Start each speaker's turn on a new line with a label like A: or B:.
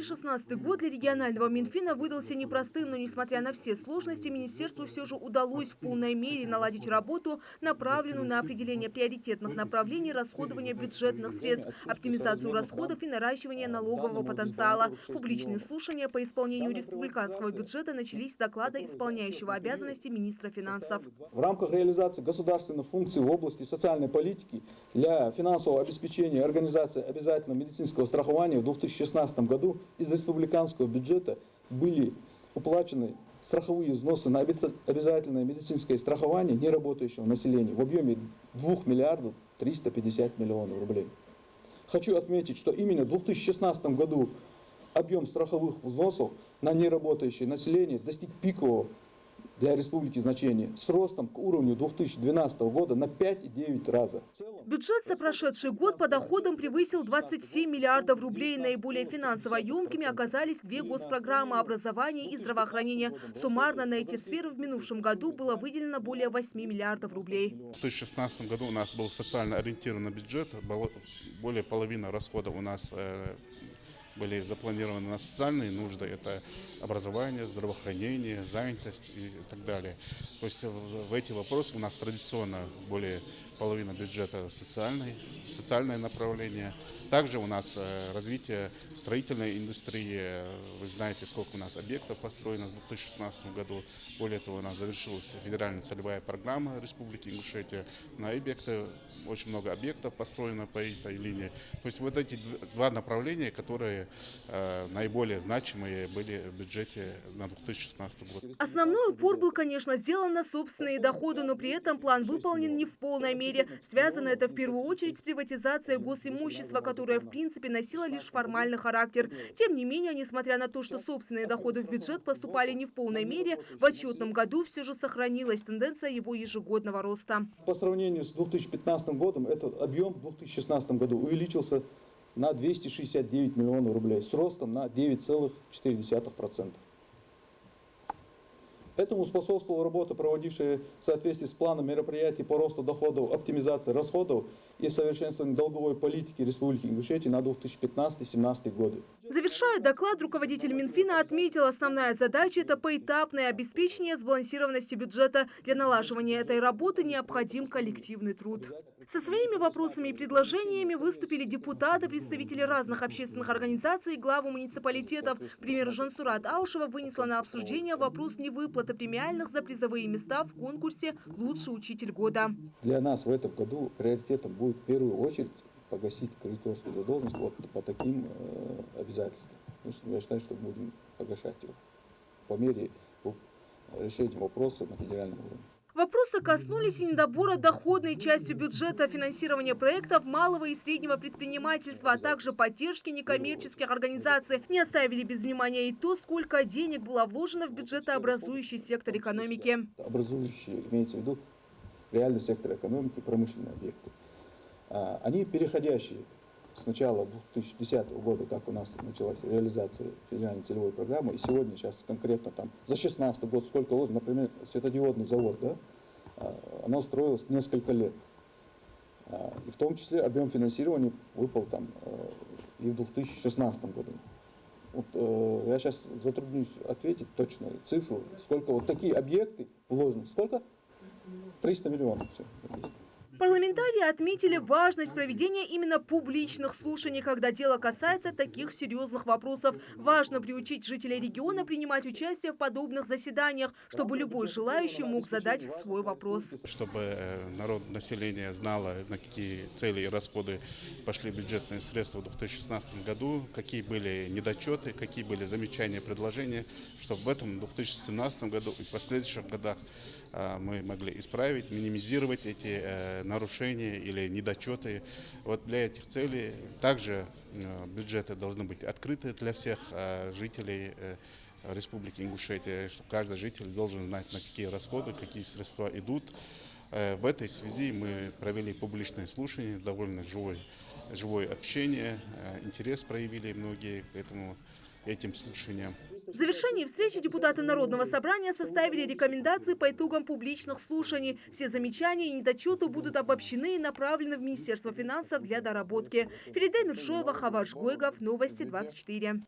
A: 2016 год для регионального Минфина выдался непростым, но несмотря на все сложности, министерству все же удалось в полной мере наладить работу, направленную на определение приоритетных направлений расходования бюджетных средств, оптимизацию расходов и наращивание налогового потенциала. Публичные слушания по исполнению республиканского бюджета начались с доклада исполняющего обязанности министра финансов.
B: В рамках реализации государственных функций в области социальной политики для финансового обеспечения и организации обязательного медицинского страхования в 2016 году из республиканского бюджета были уплачены страховые взносы на обязательное медицинское страхование неработающего населения в объеме 2 миллиардов 350 миллионов рублей. Хочу отметить, что именно в 2016 году объем страховых взносов на неработающее население достиг пикового для республики значения с ростом к уровню 2012 года на 5,9 раза.
A: Бюджет за прошедший год по доходам превысил 27 миллиардов рублей. Наиболее финансово емкими оказались две госпрограммы образования и здравоохранения. Суммарно на эти сферы в минувшем году было выделено более 8 миллиардов рублей.
C: В 2016 году у нас был социально ориентированный бюджет. Более половины расходов у нас были запланированы на социальные нужды, это образование, здравоохранение, занятость и так далее. То есть в эти вопросы у нас традиционно более половины бюджета социальное направление. Также у нас развитие строительной индустрии. Вы знаете, сколько у нас объектов построено в 2016 году. Более того, у нас завершилась федеральная целевая программа Республики Ингушетия. На объекты очень много объектов построено по этой линии. То есть вот эти два направления, которые наиболее значимые были в бюджете на 2016 год.
A: Основной упор был, конечно, сделан на собственные доходы, но при этом план выполнен не в полной мере. Связано это в первую очередь с приватизацией госимущества, которое в принципе носило лишь формальный характер. Тем не менее, несмотря на то, что собственные доходы в бюджет поступали не в полной мере, в отчетном году все же сохранилась тенденция его ежегодного роста.
B: По сравнению с 2015 годом этот объем в 2016 году увеличился на 269 миллионов рублей с ростом на 9,4%. Этому способствовала работа, проводившая в соответствии с планом мероприятий по росту доходов, оптимизации расходов и совершенствованию долговой политики Республики Ингушетия на 2015-2017 годы.
A: Завершая доклад, руководитель Минфина отметил, основная задача – это поэтапное обеспечение сбалансированности бюджета. Для налаживания этой работы необходим коллективный труд. Со своими вопросами и предложениями выступили депутаты, представители разных общественных организаций и главы муниципалитетов. К примеру, Жансурат Аушева вынесла на обсуждение вопрос невыплаты премиальных за призовые места в конкурсе «Лучший учитель года».
B: Для нас в этом году приоритетом будет в первую очередь погасить кредиторскую задолженность вот по таким обязательствам. Я считаю, что будем погашать его по мере решения вопроса на федеральном уровне.
A: Вопросы коснулись и недобора доходной части бюджета, финансирования проектов малого и среднего предпринимательства, а также поддержки некоммерческих организаций. Не оставили без внимания и то, сколько денег было вложено в бюджетообразующий сектор экономики.
B: Образующий, имеется в виду реальный сектор экономики, промышленные объекты. Они переходящие с начала 2010 года, как у нас началась реализация федеральной целевой программы, и сегодня, сейчас конкретно там за 2016 год сколько вложено, например, светодиодный завод, да, оно строилось несколько лет. И в том числе объем финансирования выпал там и в 2016 году. Вот, я сейчас затруднюсь ответить точную цифру, сколько вот такие объекты вложены, сколько? 300 миллионов. Все.
A: Парламентарии отметили важность проведения именно публичных слушаний, когда дело касается таких серьезных вопросов. Важно приучить жителей региона принимать участие в подобных заседаниях, чтобы любой желающий мог задать свой вопрос.
C: Чтобы население знало, на какие цели и расходы пошли бюджетные средства в 2016 году, какие были недочеты, какие были замечания, предложения, чтобы в этом 2017 году и в последующих годах мы могли исправить, минимизировать эти нарушения или недочеты. Вот для этих целей также бюджеты должны быть открыты для всех жителей Республики Ингушетия, чтобы каждый житель должен знать, на какие расходы, какие средства идут. В этой связи мы провели публичное слушание, довольно живое общение, интерес проявили многие к этим слушаниям.
A: В завершении встречи депутаты Народного собрания составили рекомендации по итогам публичных слушаний. Все замечания и недочеты будут обобщены и направлены в Министерство финансов для доработки. Фериде Миршоева, Хаваш Гойгов, Новости 24.